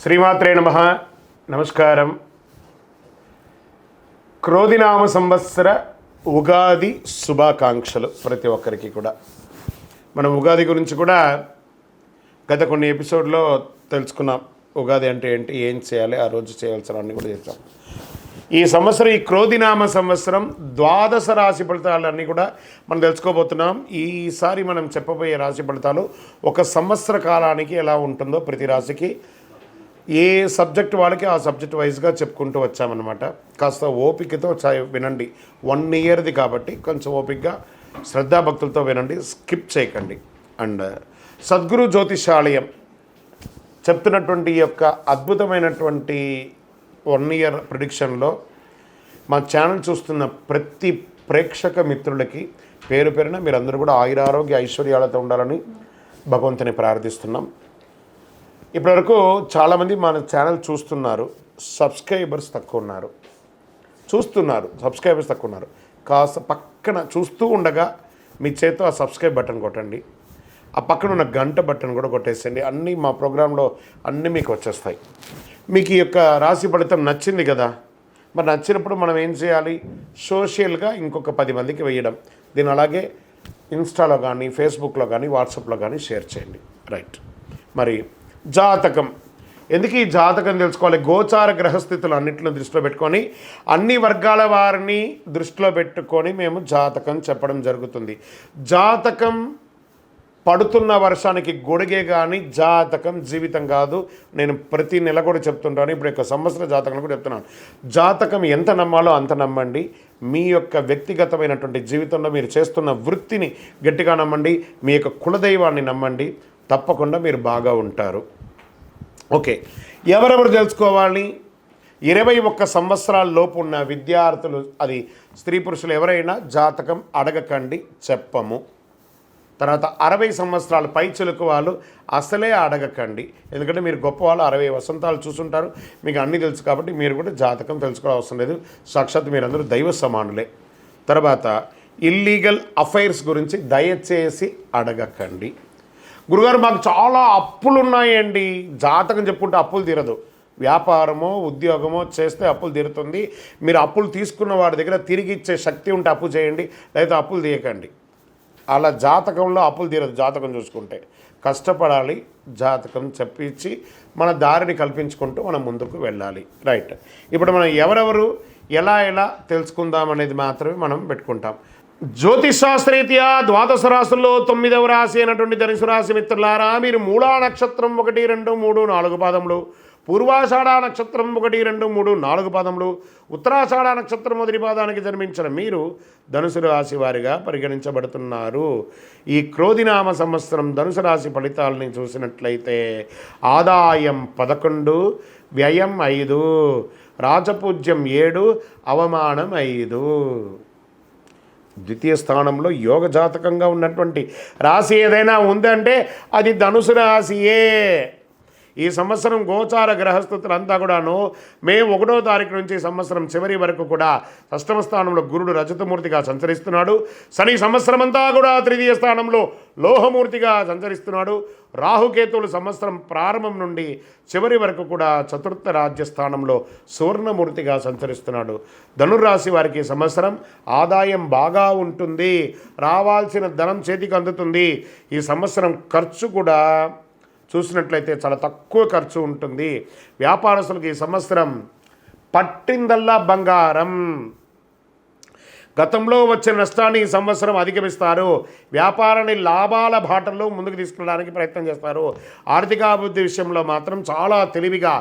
శ్రీమాత్రే నమః. నమస్కారం. క్రోధినామ సంవత్సర ఉగాది శుభాకాంక్షలు ప్రతి ఒక్కరికి కూడా. మనం ఉగాది గురించి కూడా గత కొన్ని ఎపిసోడ్లో తెలుసుకున్నాం. ఉగాది అంటే ఏంటి, ఏం చేయాలి, ఆ రోజు చేయాల్సినవన్నీ కూడా చేస్తాం. ఈ సంవత్సరం, ఈ క్రోధినామ సంవత్సరం ద్వాదశ రాశి ఫలితాలన్నీ కూడా మనం తెలుసుకోబోతున్నాం. ఈసారి మనం చెప్పబోయే రాశి ఫలితాలు ఒక సంవత్సర కాలానికి ఎలా ఉంటుందో ప్రతి రాశికి ఏ సబ్జెక్ట్ వాళ్ళకి ఆ సబ్జెక్ట్ వైజ్గా చెప్పుకుంటూ వచ్చామన్నమాట. కాస్త ఓపికతో వినండి. 1 ఇయర్ది కాబట్టి కొంచెం ఓపికగా శ్రద్ధాభక్తులతో వినండి, స్కిప్ చేయకండి. అండ్ సద్గురు జ్యోతిషాలయం చెప్తున్నటువంటి ఈ యొక్క అద్భుతమైనటువంటి 1 ఇయర్ ప్రిడిక్షన్లో మా ఛానల్ చూస్తున్న ప్రతి ప్రేక్షక మిత్రులకి పేరు పేరున మీరందరూ కూడా ఆయురారోగ్య ఐశ్వర్యాలతో ఉండాలని భగవంతుని ప్రార్థిస్తున్నాం. ఇప్పటివరకు చాలామంది మన ఛానల్ చూస్తున్నారు, సబ్స్క్రైబర్స్ తక్కువ ఉన్నారు. సబ్స్క్రైబర్స్ తక్కువ ఉన్నారు. కాస్త పక్కన చూస్తూ ఉండగా మీ చేతితో ఆ సబ్స్క్రైబ్ బటన్ కొట్టండి. ఆ పక్కన ఉన్న గంట బటన్ కూడా కొట్టేసేయండి. అన్నీ మా ప్రోగ్రాంలో అన్నీ మీకు వచ్చేస్తాయి. మీకు ఈ యొక్క రాశి ఫలితం నచ్చింది కదా, మరి నచ్చినప్పుడు మనం ఏం చేయాలి? సోషల్గా ఇంకొక 10 మందికి వేయడం. దీని అలాగే ఇన్స్టాలో కానీ, ఫేస్బుక్లో కానీ, వాట్సాప్లో కానీ షేర్ చేయండి. రైట్. మరి జాతకం ఎందుకు ఈ జాతకం తెలుసుకోవాలి? గోచార గ్రహస్థితులు అన్నింటిని దృష్టిలో పెట్టుకొని, అన్ని వర్గాల వారిని దృష్టిలో పెట్టుకొని మేము జాతకం చెప్పడం జరుగుతుంది. జాతకం పడుతున్న వర్షానికి గొడుగే కానీ జాతకం జీవితం కాదు. నేను ప్రతి నెల కూడా చెప్తుంటాను, ఇప్పుడు యొక్క సంవత్సర జాతకం కూడా చెప్తున్నాను. జాతకం ఎంత నమ్మాలో అంత నమ్మండి. మీ యొక్క వ్యక్తిగతమైనటువంటి జీవితంలో మీరు చేస్తున్న వృత్తిని గట్టిగా నమ్మండి. మీ యొక్క కులదైవాన్ని నమ్మండి. తప్పకుండా మీరు బాగా ఉంటారు. ఓకే, ఎవరెవరు తెలుసుకోవాలి? 21 సంవత్సరాల లోపు ఉన్న విద్యార్థులు, అది స్త్రీ పురుషులు ఎవరైనా జాతకం అడగకండి, చెప్పము. తర్వాత 60 సంవత్సరాల పైచిలుకు వాళ్ళు అసలే అడగకండి. ఎందుకంటే మీరు గొప్పవాళ్ళు, 60 వసంతాలు చూసుంటారు, మీకు అన్నీ తెలుసు కాబట్టి మీరు కూడా జాతకం తెలుసుకోవడం అవసరం లేదు. సాక్షాత్ మీరందరూ దైవ సమానులే. తర్వాత ఇల్లీగల్ అఫైర్స్ గురించి దయచేసి అడగకండి. గురుగారు మాకు చాలా అప్పులు ఉన్నాయండి. జాతకం చెప్పుకుంటే అప్పులు తీరదు. వ్యాపారమో ఉద్యోగమో చేస్తే అప్పులు తీరుతుంది. మీరు అప్పులు తీసుకున్న వాడి దగ్గర తిరిగి ఇచ్చే శక్తి ఉంటే అప్పు చేయండి, లేదా అప్పులు తీయకండి. అలా జాతకంలో అప్పులు తీరదు. జాతకం చూసుకుంటే కష్టపడాలి. జాతకం చెప్పించి మన దారిని కల్పించుకుంటూ మనం ముందుకు వెళ్ళాలి. రైట్. ఇప్పుడు మనం ఎవరెవరు ఎలా తెలుసుకుందాం అనేది మాత్రమే మనం పెట్టుకుంటాం. జ్యోతిషాస్త్రరీత్యా ద్వాదశ రాశుల్లో 9వ రాశి అయినటువంటి ధనుసు రాశి మిత్రులారా, మీరు మూలా నక్షత్రం 1, 2, 3, 4 పాదములు, పూర్వాషాఢ నక్షత్రం 1, 2, 3, 4 పాదములు, ఉత్తరాషాఢ నక్షత్రం 1 పాదానికి జన్మించిన మీరు ధనుసు రాశి వారిగా పరిగణించబడుతున్నారు. ఈ క్రోధినామ సంవత్సరం ధనుసు రాశి ఫలితాలని చూసినట్లయితే ఆదాయం 11, వ్యయం 5, రాజపూజ్యం 7, అవమానం 5. ద్వితీయ స్థానంలో యోగ జాతకంగా ఉన్నటువంటి రాశి ఏదైనా ఉందంటే అది ధనుసు రాశియే. ఈ సంవత్సరం గోచార గ్రహస్థితులంతా కూడాను మే 1వ తారీఖు నుంచి సంవత్సరం చివరి వరకు కూడా 8వ స్థానంలో గురుడు రజతమూర్తిగా సంచరిస్తున్నాడు. శని సంవత్సరం అంతా కూడా 3వ స్థానంలో లోహమూర్తిగా సంచరిస్తున్నాడు. రాహుకేతువులు సంవత్సరం ప్రారంభం నుండి చివరి వరకు కూడా 4వ రాజ్యస్థానంలో సువర్ణమూర్తిగా సంచరిస్తున్నాడు. ధనుర్రాశి వారికి సంవత్సరం ఆదాయం బాగా ఉంటుంది. రావాల్సిన ధనం చేతికి అందుతుంది. ఈ సంవత్సరం ఖర్చు కూడా చూసినట్లయితే చాలా తక్కువ ఖర్చు ఉంటుంది. వ్యాపారస్తులకు ఈ సంవత్సరం పట్టిందల్లా బంగారం. గతంలో వచ్చిన నష్టాన్ని ఈ సంవత్సరం అధిగమిస్తారు. వ్యాపారాన్ని లాభాల బాటల్లో ముందుకు తీసుకెళ్ళడానికి ప్రయత్నం చేస్తారు. ఆర్థికాభివృద్ధి విషయంలో మాత్రం చాలా తెలివిగా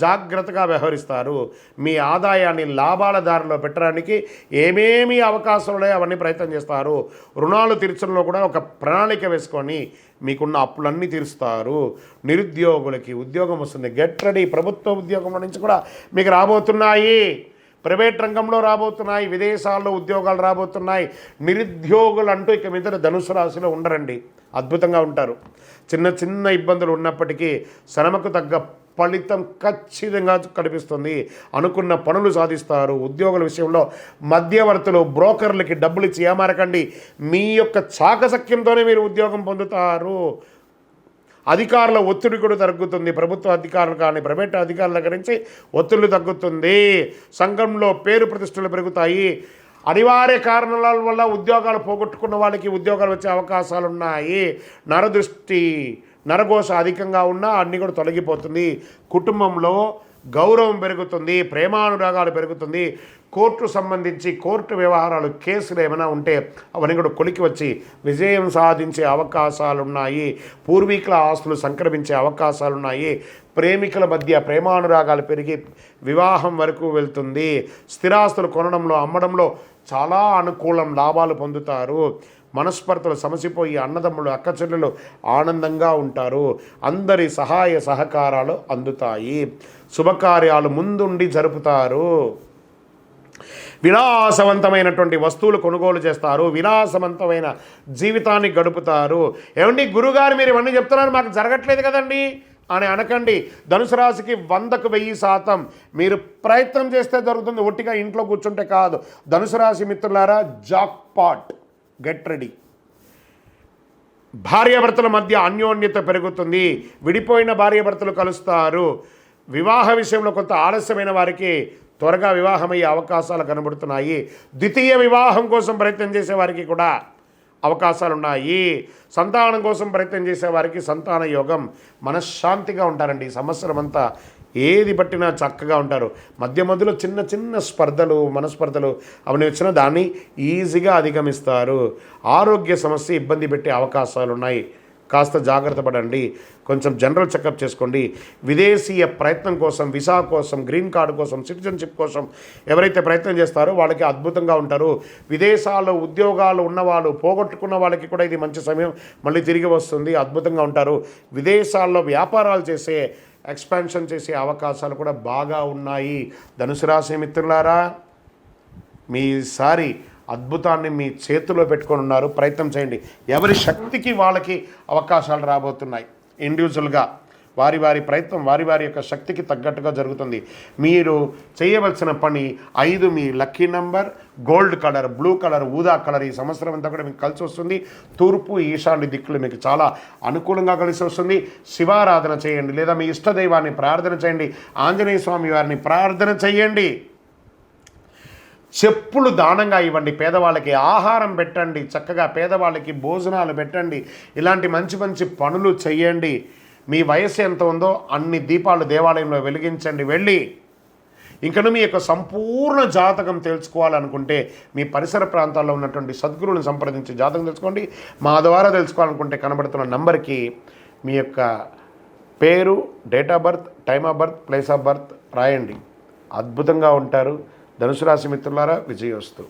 జాగ్రత్తగా వ్యవహరిస్తారు. మీ ఆదాయాన్ని లాభాల దారిలో పెట్టడానికి ఏమేమి అవకాశాలు ఉన్నాయో అవన్నీ ప్రయత్నం చేస్తారు. రుణాలు తీర్చడంలో కూడా ఒక ప్రణాళిక వేసుకొని మీకున్న అప్పులన్నీ తీరుస్తారు. నిరుద్యోగులకి ఉద్యోగం వస్తుంది. Get ready. ప్రభుత్వ ఉద్యోగం నుంచి కూడా మీకు రాబోతున్నాయి. ప్రైవేట్ రంగంలో రాబోతున్నాయి. విదేశాల్లో ఉద్యోగాలు రాబోతున్నాయి. నిరుద్యోగులు అంటూ ఇక మీద ధనుసు రాశిలో ఉండరండి. అద్భుతంగా ఉంటారు. చిన్న ఇబ్బందులు ఉన్నప్పటికీ శ్రమకు తగ్గ ఫలితం ఖచ్చితంగా కనిపిస్తుంది. అనుకున్న పనులు సాధిస్తారు. ఉద్యోగుల విషయంలో మధ్యవర్తులు, బ్రోకర్లకి డబ్బులు ఇచ్చి ఏమారకండి. మీ యొక్క చాకచక్యంతోనే మీరు ఉద్యోగం పొందుతారు. అధికారుల ఒత్తిడి కూడా తగ్గుతుంది. ప్రభుత్వ అధికారులు కానీ ప్రైవేట్ అధికారుల దగ్గర నుంచి ఒత్తిడి తగ్గుతుంది. సంఘంలో పేరు ప్రతిష్టలు పెరుగుతాయి. అనివార్య కారణాల వల్ల ఉద్యోగాలు పోగొట్టుకున్న వాళ్ళకి ఉద్యోగాలు వచ్చే అవకాశాలు ఉన్నాయి. నరదృష్టి నరఘోష అధికంగా ఉన్నా అన్నీ కూడా తొలగిపోతుంది. కుటుంబంలో గౌరవం పెరుగుతుంది. ప్రేమానురాగాలు పెరుగుతుంది. కోర్టు సంబంధించి కోర్టు వ్యవహారాలు కేసులు ఏమైనా ఉంటే అవన్నీ కూడా కొలికి వచ్చి విజయం సాధించే అవకాశాలున్నాయి. పూర్వీకుల ఆస్తులు సంక్రమించే అవకాశాలున్నాయి. ప్రేమికుల మధ్య ప్రేమానురాగాలు పెరిగి వివాహం వరకు వెళ్తుంది. స్థిరాస్తులు కొనడంలో అమ్మడంలో చాలా అనుకూలం, లాభాలు పొందుతారు. మనస్పర్ధలు సమసిపోయి అన్నదమ్ములు అక్కచెల్లెలు ఆనందంగా ఉంటారు. అందరి సహాయ సహకారాలు అందుతాయి. శుభకార్యాలు ముందుండి జరుపుతారు. విలాసవంతమైనటువంటి వస్తువులు కొనుగోలు చేస్తారు. విలాసవంతమైన జీవితాన్ని గడుపుతారు. ఏమండి గురుగారు మీరు ఇవన్నీ చెప్తున్నారు, మాకు జరగట్లేదు కదండి అని అనకండి. ధనుసు రాశికి 100కు 1000% మీరు ప్రయత్నం చేస్తే జరుగుతుంది, ఒట్టిగా ఇంట్లో కూర్చుంటే కాదు. ధనుసు రాశి మిత్రులారా, జాక్ పాట్, గెట్ రెడీ. భార్యాభర్తల మధ్య అన్యోన్యత పెరుగుతుంది. విడిపోయిన భార్యాభర్తలు కలుస్తారు. వివాహ విషయంలో కొంత ఆలస్యమైన వారికి త్వరగా వివాహమయ్యే అవకాశాలు కనబడుతున్నాయి. ద్వితీయ వివాహం కోసం ప్రయత్నం చేసే వారికి కూడా అవకాశాలున్నాయి. సంతానం కోసం ప్రయత్నం చేసేవారికి సంతాన యోగం. మనశ్శాంతిగా ఉంటారండి ఈ సంవత్సరం అంతా. ఏది పట్టినా చక్కగా ఉంటారు. మధ్య మధ్యలో చిన్న చిన్న స్పర్ధలు మనస్పర్ధలు అవన్నీ వచ్చినా దాన్ని ఈజీగా అధిగమిస్తారు. ఆరోగ్య సమస్య ఇబ్బంది పెట్టే అవకాశాలు ఉన్నాయి. కాస్త జాగ్రత్త పడండి. కొంచెం జనరల్ చెకప్ చేసుకోండి. విదేశీయ ప్రయత్నం కోసం, వీసా కోసం, గ్రీన్ కార్డు కోసం, సిటిజన్షిప్ కోసం ఎవరైతే ప్రయత్నం చేస్తారో వాళ్ళకి అద్భుతంగా ఉంటారు. విదేశాల్లో ఉద్యోగాలు ఉన్నవాళ్ళు పోగొట్టుకున్న వాళ్ళకి కూడా ఇది మంచి సమయం, మళ్ళీ తిరిగి వస్తుంది. అద్భుతంగా ఉంటారు. విదేశాల్లో వ్యాపారాలు చేసే ఎక్స్పాన్షన్ చేసే అవకాశాలు కూడా బాగా ఉన్నాయి. ధనుసు రాశి మిత్రులారా, మీసారి అద్భుతాన్ని మీ చేతిలో పెట్టుకొని ఉన్నారు. ప్రయత్నం చేయండి. ఎవరి శక్తికి వాళ్ళకి అవకాశాలు రాబోతున్నాయి. ఇండివిజువల్గా వారి వారి ప్రయత్నం వారి వారి యొక్క శక్తికి తగ్గట్టుగా జరుగుతుంది. మీరు చేయవలసిన పని 5 మీ lucky number, gold colour, blue colour, ఊదా కలర్ ఈ సంవత్సరం అంతా కూడా మీకు కలిసి వస్తుంది. తూర్పు ఈశాన్య దిక్కులు మీకు చాలా అనుకూలంగా కలిసి వస్తుంది. శివారాధన చేయండి, లేదా మీ ఇష్టదైవాన్ని ప్రార్థన చేయండి. ఆంజనేయ స్వామి వారిని ప్రార్థన చేయండి. చెప్పులు దానంగా ఇవ్వండి. పేదవాళ్ళకి ఆహారం పెట్టండి. చక్కగా పేదవాళ్ళకి భోజనాలు పెట్టండి. ఇలాంటి మంచి మంచి పనులు చేయండి. మీ వయస్సు ఎంత ఉందో అన్ని దీపాలు దేవాలయంలో వెలిగించండి. వెళ్ళి ఇంకను మీ యొక్క సంపూర్ణ జాతకం తెలుసుకోవాలనుకుంటే మీ పరిసర ప్రాంతాల్లో ఉన్నటువంటి సద్గురువుని సంప్రదించి జాతకం తెలుసుకోండి. మా ద్వారా తెలుసుకోవాలనుకుంటే కనబడుతున్న నంబర్కి మీ యొక్క పేరు, date of birth, time of birth, place of birth రాయండి. అద్భుతంగా ఉంటారు. ధనుసు రాశి మిత్రులారా, విజయోస్తు.